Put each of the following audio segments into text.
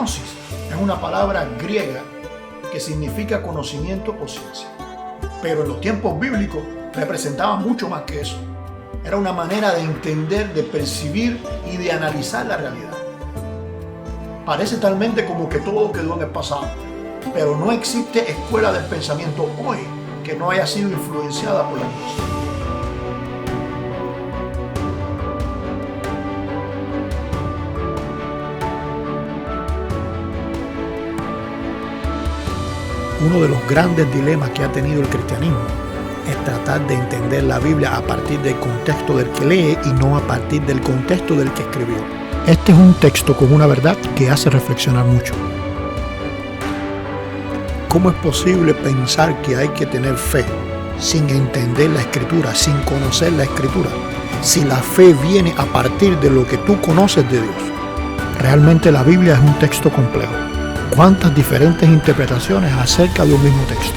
Gnosis es una palabra griega que significa conocimiento o ciencia. Pero en los tiempos bíblicos representaba mucho más que eso. Era una manera de entender, de percibir y de analizar la realidad. Parece talmente como que todo quedó en el pasado, pero no existe escuela del pensamiento hoy que no haya sido influenciada por la Gnosis. Uno de los grandes dilemas que ha tenido el cristianismo es tratar de entender la Biblia a partir del contexto del que lee y no a partir del contexto del que escribió. Este es un texto con una verdad que hace reflexionar mucho. ¿Cómo es posible pensar que hay que tener fe sin entender la Escritura, sin conocer la Escritura? Si la fe viene a partir de lo que tú conoces de Dios. Realmente la Biblia es un texto complejo. ¿Cuántas diferentes interpretaciones acerca de un mismo texto?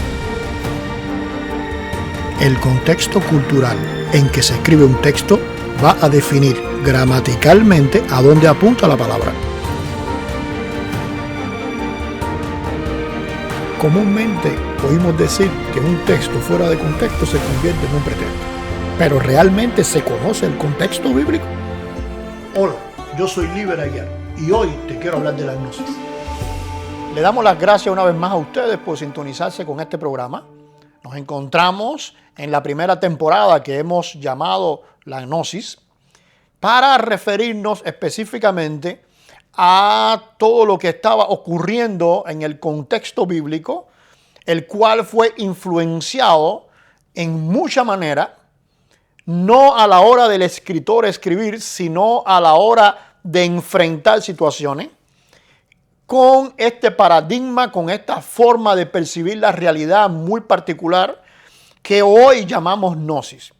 El contexto cultural en que se escribe un texto va a definir gramaticalmente a dónde apunta la palabra. Comúnmente oímos decir que un texto fuera de contexto se convierte en un pretexto. ¿Pero realmente se conoce el contexto bíblico? Hola, yo soy Líber Aguiar y hoy te quiero hablar de la Gnosis. Le damos las gracias una vez más a ustedes por sintonizarse con este programa. Nos encontramos en la primera temporada que hemos llamado la Gnosis para referirnos específicamente a todo lo que estaba ocurriendo en el contexto bíblico, el cual fue influenciado en mucha manera, no a la hora del escritor escribir, sino a la hora de enfrentar situaciones, con este paradigma, con esta forma de percibir la realidad muy particular que hoy llamamos Gnosis.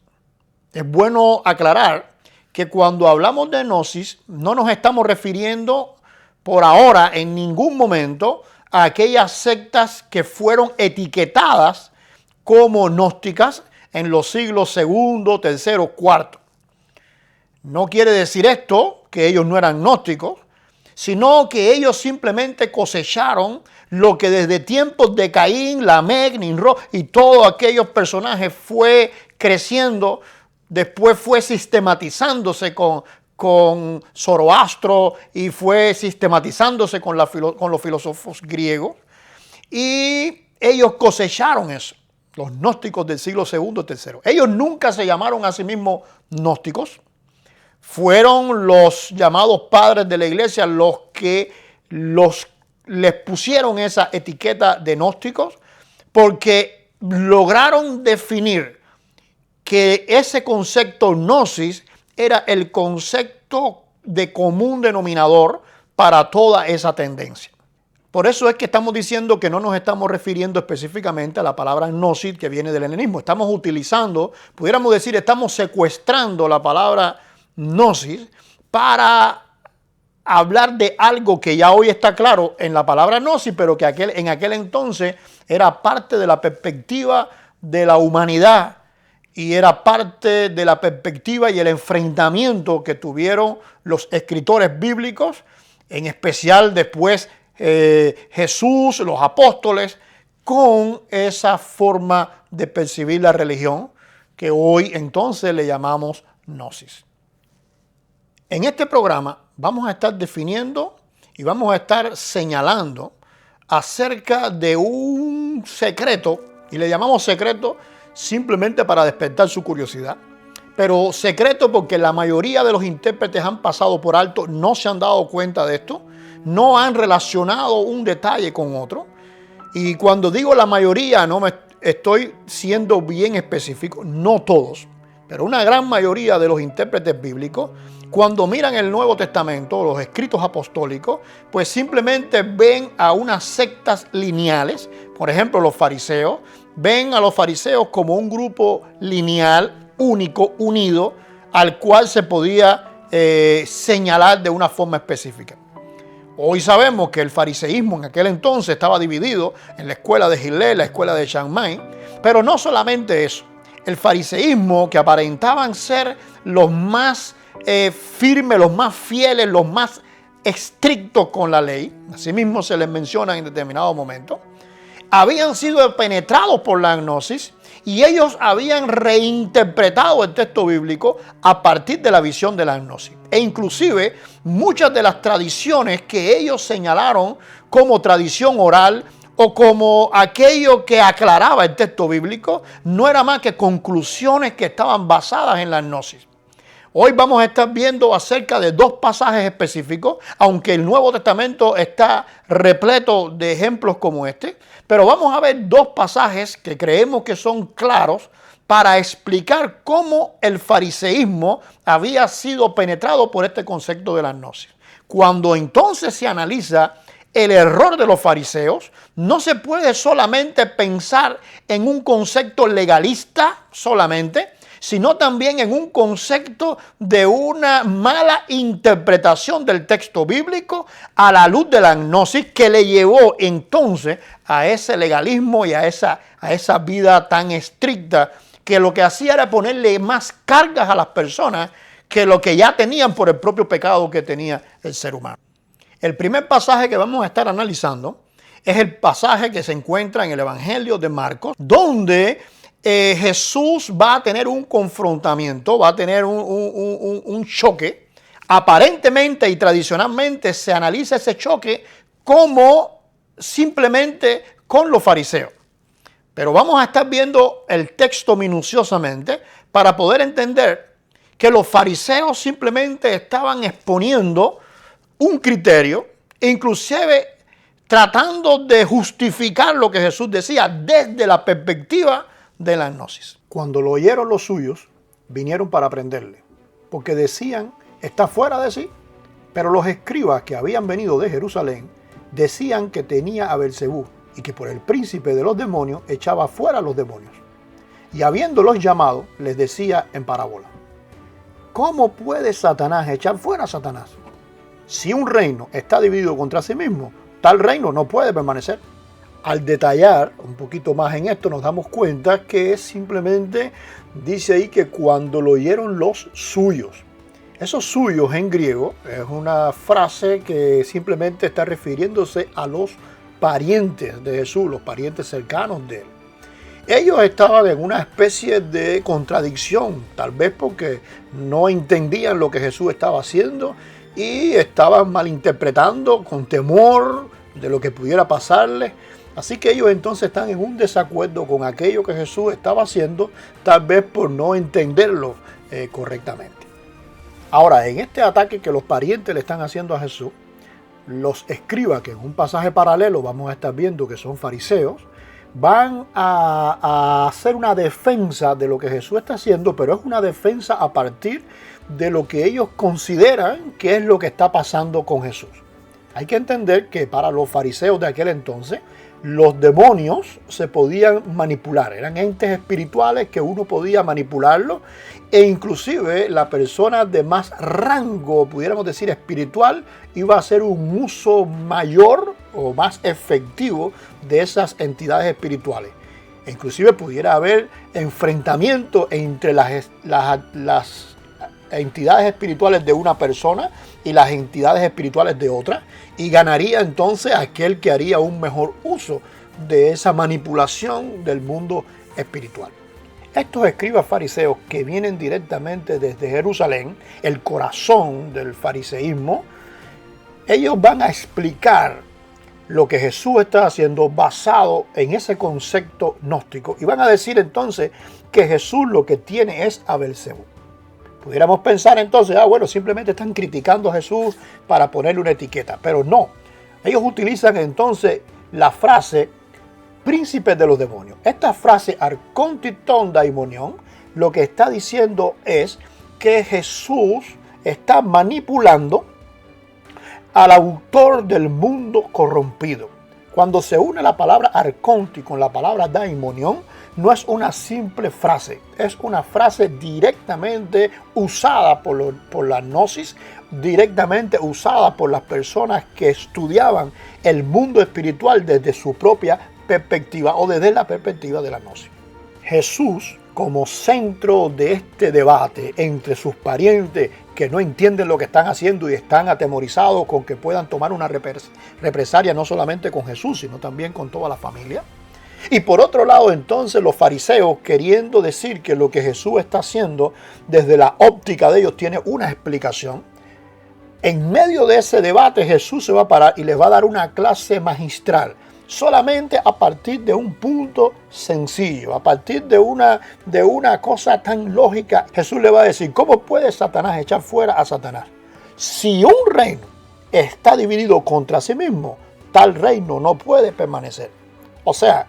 Es bueno aclarar que cuando hablamos de Gnosis no nos estamos refiriendo por ahora en ningún momento a aquellas sectas que fueron etiquetadas como gnósticas en los siglos segundo, tercero, cuarto. No quiere decir esto que ellos no eran gnósticos, sino que ellos simplemente cosecharon lo que desde tiempos de Caín, Lamec, Nimrod y todos aquellos personajes fue creciendo, después fue sistematizándose con Zoroastro y fue sistematizándose con los filósofos griegos, y ellos cosecharon eso, los gnósticos del siglo segundo, tercero. Ellos nunca se llamaron a sí mismos gnósticos. Fueron los llamados padres de la iglesia los que les pusieron esa etiqueta de gnósticos, porque lograron definir que ese concepto gnosis era el concepto de común denominador para toda esa tendencia. Por eso es que estamos diciendo que no nos estamos refiriendo específicamente a la palabra gnosis que viene del helenismo. Estamos utilizando, pudiéramos decir, estamos secuestrando la palabra gnosis para hablar de algo que ya hoy está claro en la palabra gnosis, pero que en aquel entonces era parte de la perspectiva de la humanidad y era parte de la perspectiva y el enfrentamiento que tuvieron los escritores bíblicos, en especial después Jesús, los apóstoles, con esa forma de percibir la religión que hoy entonces le llamamos gnosis. En este programa vamos a estar definiendo y vamos a estar señalando acerca de un secreto, y le llamamos secreto simplemente para despertar su curiosidad, pero secreto porque la mayoría de los intérpretes han pasado por alto, no se han dado cuenta de esto, no han relacionado un detalle con otro, y cuando digo la mayoría no me estoy siendo bien específico, no todos, pero una gran mayoría de los intérpretes bíblicos, cuando miran el Nuevo Testamento, los escritos apostólicos, pues simplemente ven a unas sectas lineales. Por ejemplo, los fariseos, ven a los fariseos como un grupo lineal, único, unido, al cual se podía señalar de una forma específica. Hoy sabemos que el fariseísmo en aquel entonces estaba dividido en la escuela de Hillel, la escuela de Shammai, pero no solamente eso. El fariseísmo, que aparentaban ser los más firmes, los más fieles, los más estrictos con la ley, asimismo se les menciona en determinado momento, habían sido penetrados por la gnosis y ellos habían reinterpretado el texto bíblico a partir de la visión de la gnosis. E inclusive muchas de las tradiciones que ellos señalaron como tradición oral o como aquello que aclaraba el texto bíblico no era más que conclusiones que estaban basadas en la gnosis. Hoy vamos a estar viendo acerca de dos pasajes específicos, aunque el Nuevo Testamento está repleto de ejemplos como este, pero vamos a ver dos pasajes que creemos que son claros para explicar cómo el fariseísmo había sido penetrado por este concepto de la gnosis. Cuando entonces se analiza el error de los fariseos, no se puede solamente pensar en un concepto legalista solamente, sino también en un concepto de una mala interpretación del texto bíblico a la luz de la gnosis que le llevó entonces a ese legalismo y a esa vida tan estricta que lo que hacía era ponerle más cargas a las personas que lo que ya tenían por el propio pecado que tenía el ser humano. El primer pasaje que vamos a estar analizando es el pasaje que se encuentra en el Evangelio de Marcos, donde Jesús va a tener un confrontamiento, va a tener un choque. Aparentemente y tradicionalmente se analiza ese choque como simplemente con los fariseos. Pero vamos a estar viendo el texto minuciosamente para poder entender que los fariseos simplemente estaban exponiendo un criterio, inclusive tratando de justificar lo que Jesús decía desde la perspectiva de la gnosis. Cuando lo oyeron los suyos, vinieron para prenderle, porque decían, está fuera de sí. Pero los escribas que habían venido de Jerusalén decían que tenía a Belcebú y que por el príncipe de los demonios echaba fuera a los demonios. Y habiéndolos llamado, les decía en parábola, ¿cómo puede Satanás echar fuera a Satanás? Si un reino está dividido contra sí mismo, tal reino no puede permanecer. Al detallar un poquito más en esto, nos damos cuenta que simplemente dice ahí que cuando lo oyeron los suyos. Esos suyos en griego es una frase que simplemente está refiriéndose a los parientes de Jesús, los parientes cercanos de él. Ellos estaban en una especie de contradicción, tal vez porque no entendían lo que Jesús estaba haciendo y estaban malinterpretando con temor de lo que pudiera pasarles. Así que ellos entonces están en un desacuerdo con aquello que Jesús estaba haciendo, tal vez por no entenderlo correctamente. Ahora, en este ataque que los parientes le están haciendo a Jesús, los escribas, que en un pasaje paralelo vamos a estar viendo que son fariseos, van a hacer una defensa de lo que Jesús está haciendo, pero es una defensa a partir de lo que ellos consideran que es lo que está pasando con Jesús. Hay que entender que para los fariseos de aquel entonces, los demonios se podían manipular, eran entes espirituales que uno podía manipularlos e inclusive la persona de más rango, pudiéramos decir espiritual, iba a hacer un uso mayor o más efectivo de esas entidades espirituales. E inclusive pudiera haber enfrentamiento entre las entidades espirituales de una persona y las entidades espirituales de otra, y ganaría entonces aquel que haría un mejor uso de esa manipulación del mundo espiritual. Estos escribas fariseos que vienen directamente desde Jerusalén, el corazón del fariseísmo, ellos van a explicar lo que Jesús está haciendo basado en ese concepto gnóstico, y van a decir entonces que Jesús lo que tiene es a Belcebú. Pudiéramos pensar entonces, bueno, simplemente están criticando a Jesús para ponerle una etiqueta, pero no. Ellos utilizan entonces la frase príncipe de los demonios. Esta frase arkontiton daimonion lo que está diciendo es que Jesús está manipulando al autor del mundo corrompido. Cuando se une la palabra arkonti con la palabra daimonion, no es una simple frase, es una frase directamente usada por la gnosis, directamente usada por las personas que estudiaban el mundo espiritual desde su propia perspectiva o desde la perspectiva de la gnosis. Jesús, como centro de este debate entre sus parientes que no entienden lo que están haciendo y están atemorizados con que puedan tomar una represalia no solamente con Jesús, sino también con toda la familia. Y por otro lado, entonces, los fariseos, queriendo decir que lo que Jesús está haciendo desde la óptica de ellos tiene una explicación. En medio de ese debate, Jesús se va a parar y les va a dar una clase magistral, solamente a partir de un punto sencillo, a partir de una cosa tan lógica. Jesús le va a decir, ¿cómo puede Satanás echar fuera a Satanás? Si un reino está dividido contra sí mismo, tal reino no puede permanecer. O sea,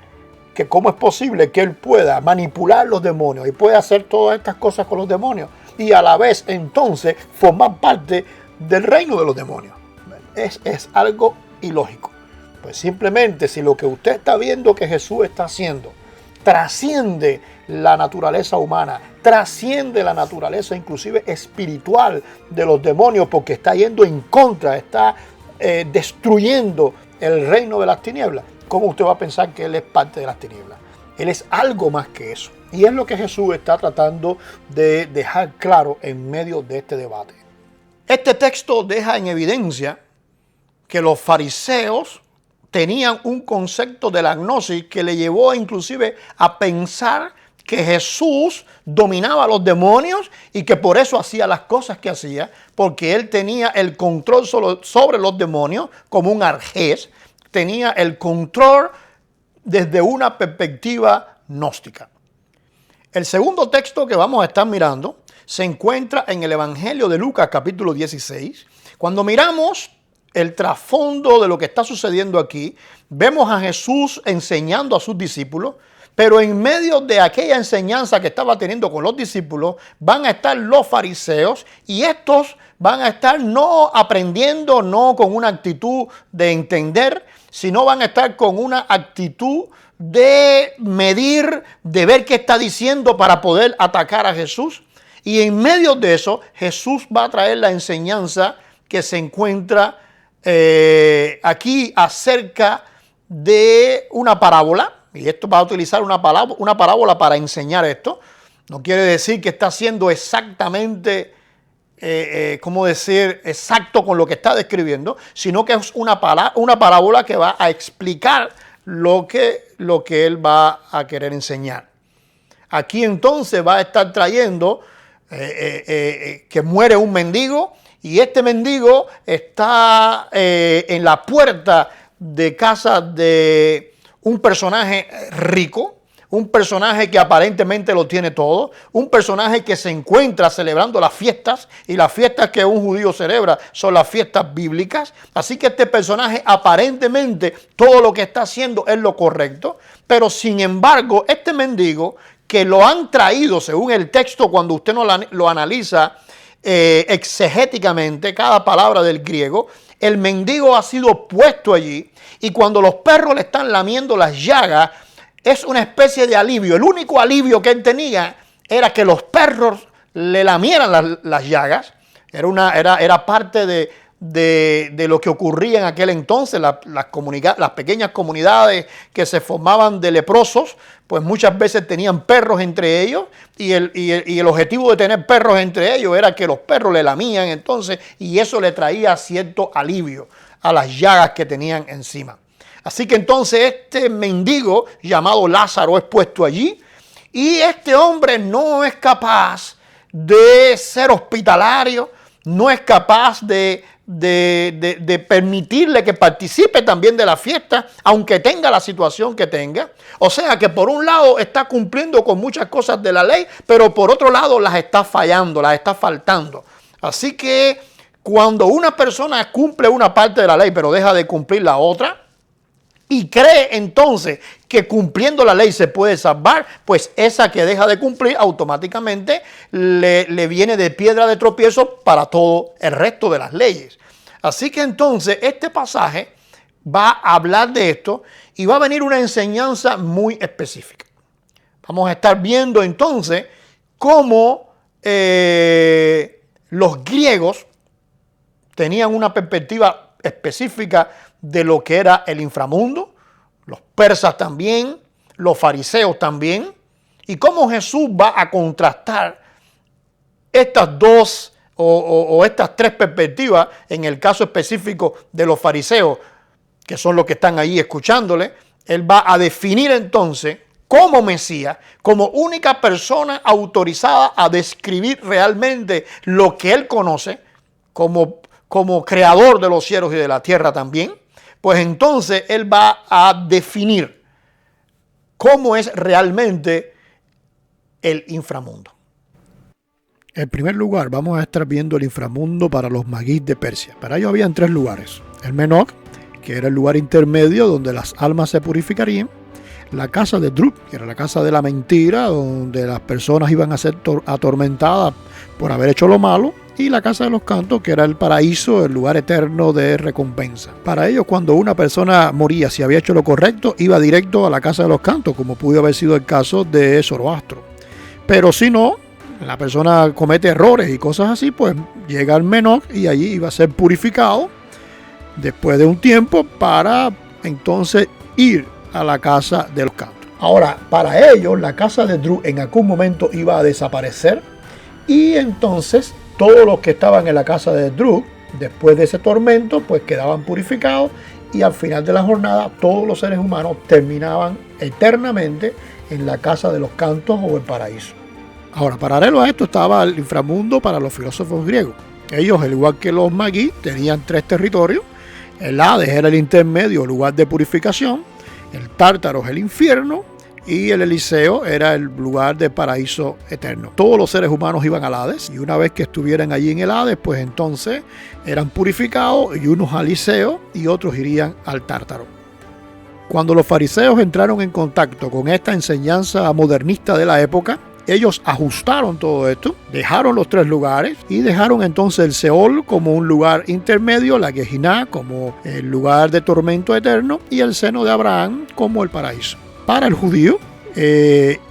que cómo es posible que él pueda manipular los demonios y pueda hacer todas estas cosas con los demonios y a la vez entonces formar parte del reino de los demonios. Es algo ilógico. Pues simplemente si lo que usted está viendo que Jesús está haciendo trasciende la naturaleza humana, trasciende la naturaleza inclusive espiritual de los demonios, porque está yendo en contra, está destruyendo el reino de las tinieblas, ¿cómo usted va a pensar que él es parte de las tinieblas? Él es algo más que eso. Y es lo que Jesús está tratando de dejar claro en medio de este debate. Este texto deja en evidencia que los fariseos tenían un concepto de la gnosis que le llevó inclusive a pensar que Jesús dominaba a los demonios y que por eso hacía las cosas que hacía, porque él tenía el control sobre los demonios como un arjés, tenía el control desde una perspectiva gnóstica. El segundo texto que vamos a estar mirando se encuentra en el Evangelio de Lucas capítulo 16. Cuando miramos el trasfondo de lo que está sucediendo aquí, vemos a Jesús enseñando a sus discípulos, pero en medio de aquella enseñanza que estaba teniendo con los discípulos, van a estar los fariseos y estos van a estar no aprendiendo, no con una actitud de entender, sino van a estar con una actitud de medir, de ver qué está diciendo para poder atacar a Jesús. Y en medio de eso, Jesús va a traer la enseñanza que se encuentra aquí acerca de una parábola. Y esto va a utilizar una parábola para enseñar esto. No quiere decir que está siendo exactamente, exacto con lo que está describiendo, sino que es una parábola que va a explicar lo que él va a querer enseñar. Aquí entonces va a estar trayendo que muere un mendigo y este mendigo está en la puerta de casa de un personaje rico, un personaje que aparentemente lo tiene todo, un personaje que se encuentra celebrando las fiestas, y las fiestas que un judío celebra son las fiestas bíblicas. Así que este personaje aparentemente todo lo que está haciendo es lo correcto, pero sin embargo este mendigo que lo han traído según el texto, cuando usted lo analiza exegéticamente, cada palabra del griego, el mendigo ha sido puesto allí y cuando los perros le están lamiendo las llagas, es una especie de alivio. El único alivio que él tenía era que los perros le lamieran las llagas. Era parte de lo que ocurría en aquel entonces. Las pequeñas comunidades que se formaban de leprosos, pues muchas veces tenían perros entre ellos y el objetivo de tener perros entre ellos era que los perros le lamían entonces y eso le traía cierto alivio a las llagas que tenían encima. Así que entonces este mendigo llamado Lázaro es puesto allí y este hombre no es capaz de ser hospitalario, no es capaz de permitirle que participe también de la fiesta, aunque tenga la situación que tenga. O sea que por un lado está cumpliendo con muchas cosas de la ley, pero por otro lado las está fallando, las está faltando. Así que cuando una persona cumple una parte de la ley, pero deja de cumplir la otra, y cree entonces que cumpliendo la ley se puede salvar, pues esa que deja de cumplir automáticamente le viene de piedra de tropiezo para todo el resto de las leyes. Así que entonces este pasaje va a hablar de esto y va a venir una enseñanza muy específica. Vamos a estar viendo entonces cómo los griegos tenían una perspectiva específica de lo que era el inframundo, los persas también, los fariseos también, y cómo Jesús va a contrastar estas dos o estas tres perspectivas, en el caso específico de los fariseos, que son los que están ahí escuchándole, él va a definir entonces como Mesías, como única persona autorizada a describir realmente lo que él conoce, como creador de los cielos y de la tierra también, pues entonces él va a definir cómo es realmente el inframundo. En primer lugar, vamos a estar viendo el inframundo para los maguís de Persia. Para ello habían tres lugares. El Menok, que era el lugar intermedio donde las almas se purificarían. La casa de Drut, que era la casa de la mentira, donde las personas iban a ser atormentadas por haber hecho lo malo. Y la casa de los cantos, que era el paraíso, el lugar eterno de recompensa. Para ellos, cuando una persona moría, si había hecho lo correcto, iba directo a la casa de los cantos, como pudo haber sido el caso de Zoroastro. Pero si no, la persona comete errores y cosas así, pues llega al Menok y allí iba a ser purificado después de un tiempo para entonces ir a la casa de los cantos. Ahora, para ellos, la casa de Drut en algún momento iba a desaparecer y entonces todos los que estaban en la casa de Drut, después de ese tormento, pues quedaban purificados y al final de la jornada todos los seres humanos terminaban eternamente en la casa de los cantos o el paraíso. Ahora, paralelo a esto estaba el inframundo para los filósofos griegos. Ellos, al igual que los maguís, tenían tres territorios. El Hades era el intermedio, lugar de purificación. El Tártaro es el infierno. Y el Eliseo era el lugar de paraíso eterno. Todos los seres humanos iban al Hades. Y una vez que estuvieran allí en el Hades, pues entonces eran purificados. Y unos al Eliseo y otros irían al Tártaro. Cuando los fariseos entraron en contacto con esta enseñanza modernista de la época, ellos ajustaron todo esto, dejaron los tres lugares y dejaron entonces el Seol como un lugar intermedio, la Gehinná como el lugar de tormento eterno y el seno de Abraham como el paraíso. Para el judío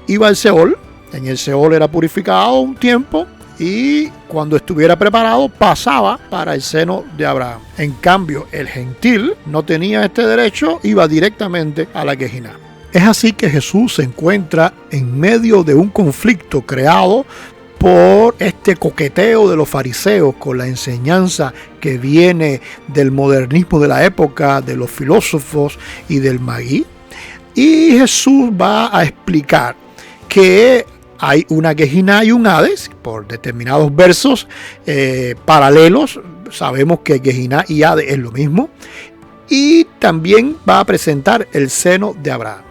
iba al Seol, en el Seol era purificado un tiempo y cuando estuviera preparado pasaba para el seno de Abraham. En cambio, el gentil no tenía este derecho, iba directamente a la Gehinná. Es así que Jesús se encuentra en medio de un conflicto creado por este coqueteo de los fariseos con la enseñanza que viene del modernismo de la época, de los filósofos y del maguí. Y Jesús va a explicar que hay una Gehinná y un Hades, por determinados versos paralelos. Sabemos que Gehinná y Hades es lo mismo. Y también va a presentar el seno de Abraham.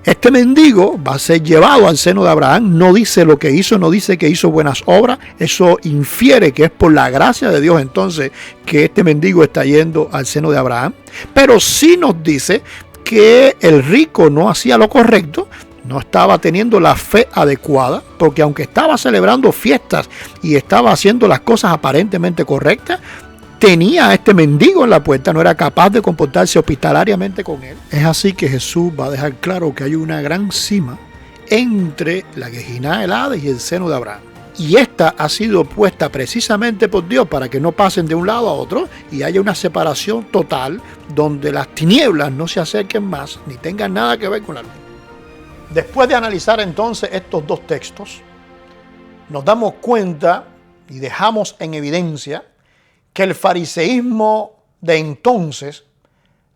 Este mendigo va a ser llevado al seno de Abraham, no dice lo que hizo, no dice que hizo buenas obras, eso infiere que es por la gracia de Dios entonces que este mendigo está yendo al seno de Abraham, pero sí nos dice que el rico no hacía lo correcto, no estaba teniendo la fe adecuada, porque aunque estaba celebrando fiestas y estaba haciendo las cosas aparentemente correctas, tenía a este mendigo en la puerta, no era capaz de comportarse hospitalariamente con él. Es así que Jesús va a dejar claro que hay una gran cima entre la Gehinná, el Hades y el seno de Abraham. Y esta ha sido puesta precisamente por Dios para que no pasen de un lado a otro y haya una separación total donde las tinieblas no se acerquen más ni tengan nada que ver con la luz. Después de analizar entonces estos dos textos, nos damos cuenta y dejamos en evidencia que el fariseísmo de entonces,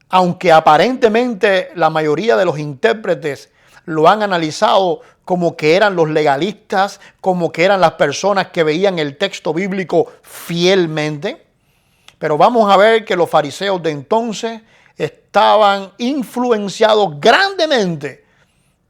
aunque aparentemente la mayoría de los intérpretes lo han analizado como que eran los legalistas, como que eran las personas que veían el texto bíblico fielmente, pero vamos a ver que los fariseos de entonces estaban influenciados grandemente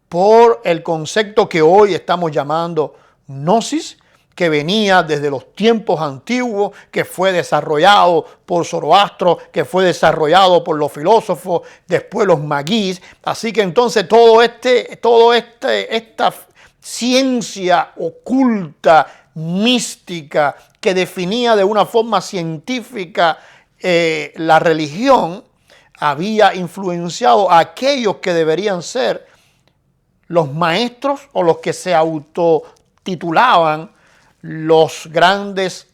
por el concepto que hoy estamos llamando gnosis, que venía desde los tiempos antiguos, que fue desarrollado por Zoroastro, que fue desarrollado por los filósofos, después los maguís. Así que entonces esta ciencia oculta, mística, que definía de una forma científica la religión, había influenciado a aquellos que deberían ser los maestros o los que se autotitulaban los grandes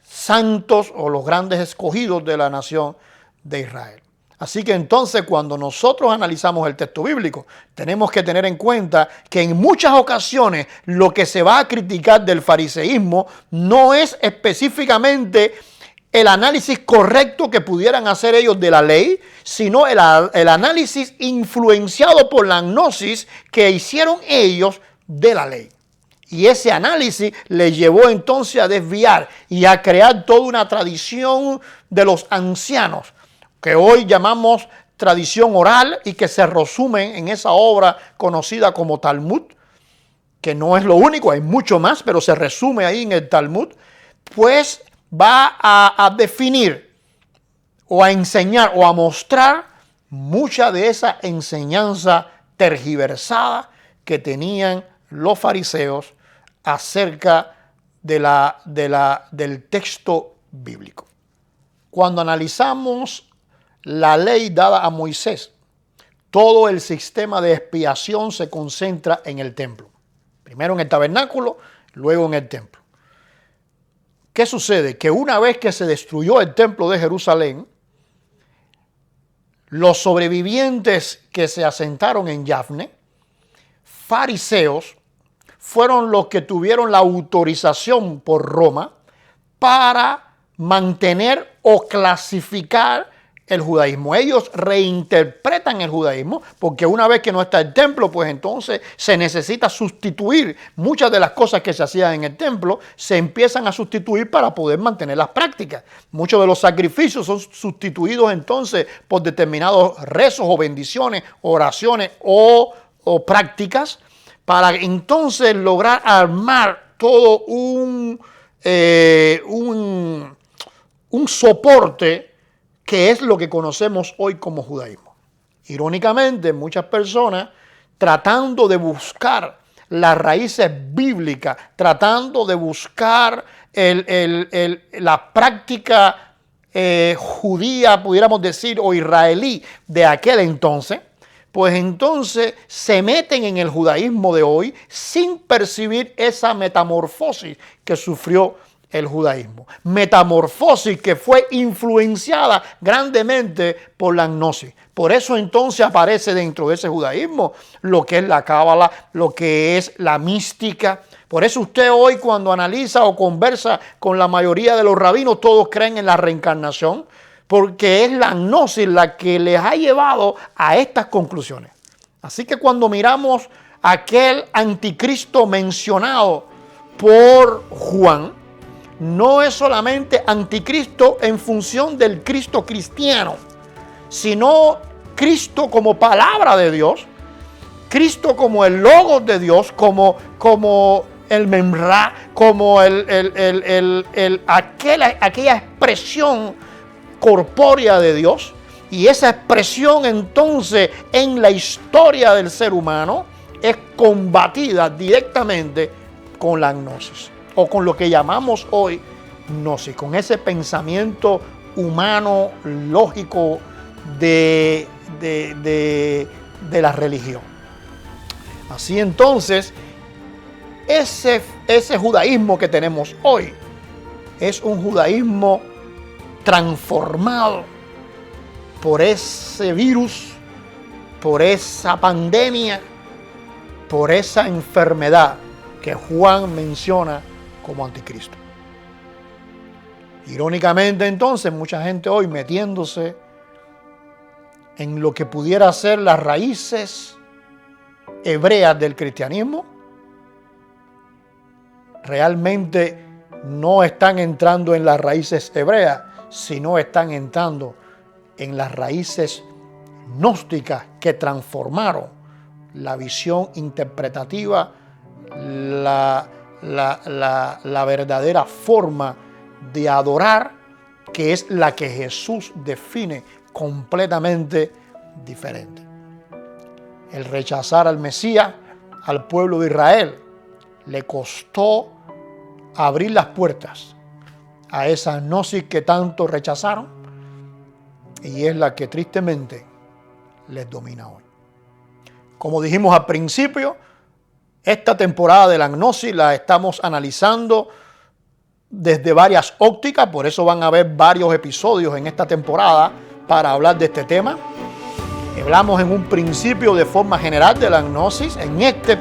santos o los grandes escogidos de la nación de Israel. Así que entonces cuando nosotros analizamos el texto bíblico, tenemos que tener en cuenta que en muchas ocasiones lo que se va a criticar del fariseísmo no es específicamente el análisis correcto que pudieran hacer ellos de la ley, sino el análisis influenciado por la gnosis que hicieron ellos de la ley. Y ese análisis les llevó entonces a desviar y a crear toda una tradición de los ancianos, que hoy llamamos tradición oral y que se resumen en esa obra conocida como Talmud, que no es lo único, hay mucho más, pero se resume ahí en el Talmud, pues va a definir o a enseñar o a mostrar mucha de esa enseñanza tergiversada que tenían los fariseos acerca del texto bíblico. Cuando analizamos la ley dada a Moisés, todo el sistema de expiación se concentra en el templo. Primero en el tabernáculo, luego en el templo. ¿Qué sucede? Que una vez que se destruyó el templo de Jerusalén, los sobrevivientes que se asentaron en Yafne, fariseos, fueron los que tuvieron la autorización por Roma para mantener o clasificar el judaísmo. Ellos reinterpretan el judaísmo porque una vez que no está el templo, pues entonces se necesita sustituir muchas de las cosas que se hacían en el templo, se empiezan a sustituir para poder mantener las prácticas. Muchos de los sacrificios son sustituidos entonces por determinados rezos o bendiciones, oraciones o prácticas para entonces lograr armar todo un soporte que es lo que conocemos hoy como judaísmo. Irónicamente, muchas personas tratando de buscar las raíces bíblicas, tratando de buscar la práctica judía, pudiéramos decir, o israelí de aquel entonces, pues entonces se meten en el judaísmo de hoy sin percibir esa metamorfosis que sufrió el judaísmo. Metamorfosis que fue influenciada grandemente por la gnosis. Por eso entonces aparece dentro de ese judaísmo lo que es la cábala, lo que es la mística. Por eso usted hoy cuando analiza o conversa con la mayoría de los rabinos, todos creen en la reencarnación, porque es la gnosis la que les ha llevado a estas conclusiones. Así que cuando miramos aquel anticristo mencionado por Juan, no es solamente anticristo en función del Cristo cristiano, sino Cristo como palabra de Dios, Cristo como el logos de Dios, como el memra, como aquella expresión corpórea de Dios. Y esa expresión entonces en la historia del ser humano es combatida directamente con la gnosis, o con lo que llamamos hoy gnosis, con ese pensamiento humano, lógico de la religión. Así entonces, ese judaísmo que tenemos hoy es un judaísmo transformado por ese virus, por esa pandemia, por esa enfermedad que Juan menciona como anticristo. Irónicamente entonces, mucha gente hoy metiéndose en lo que pudiera ser las raíces hebreas del cristianismo, realmente no están entrando en las raíces hebreas, sino están entrando en las raíces gnósticas que transformaron la visión interpretativa, la verdadera forma de adorar, que es la que Jesús define completamente diferente. El rechazar al Mesías, al pueblo de Israel, le costó abrir las puertas a esa gnosis que tanto rechazaron, y es la que tristemente les domina hoy. Como dijimos al principio, esta temporada de la gnosis la estamos analizando desde varias ópticas, por eso van a haber varios episodios en esta temporada para hablar de este tema. Hablamos en un principio de forma general de la gnosis. En este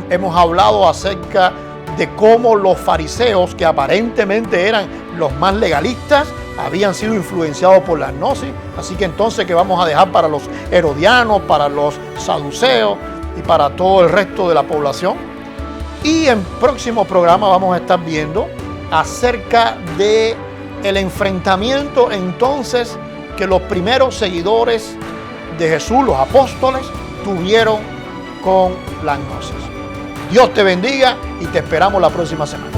hemos hablado acerca de cómo los fariseos, que aparentemente eran los más legalistas, habían sido influenciados por la gnosis. Así que entonces, ¿qué vamos a dejar para los herodianos, para los saduceos y para todo el resto de la población? Y en próximo programa vamos a estar viendo acerca de el enfrentamiento entonces que los primeros seguidores de Jesús, los apóstoles, tuvieron con la gnosis. Dios te bendiga y te esperamos la próxima semana.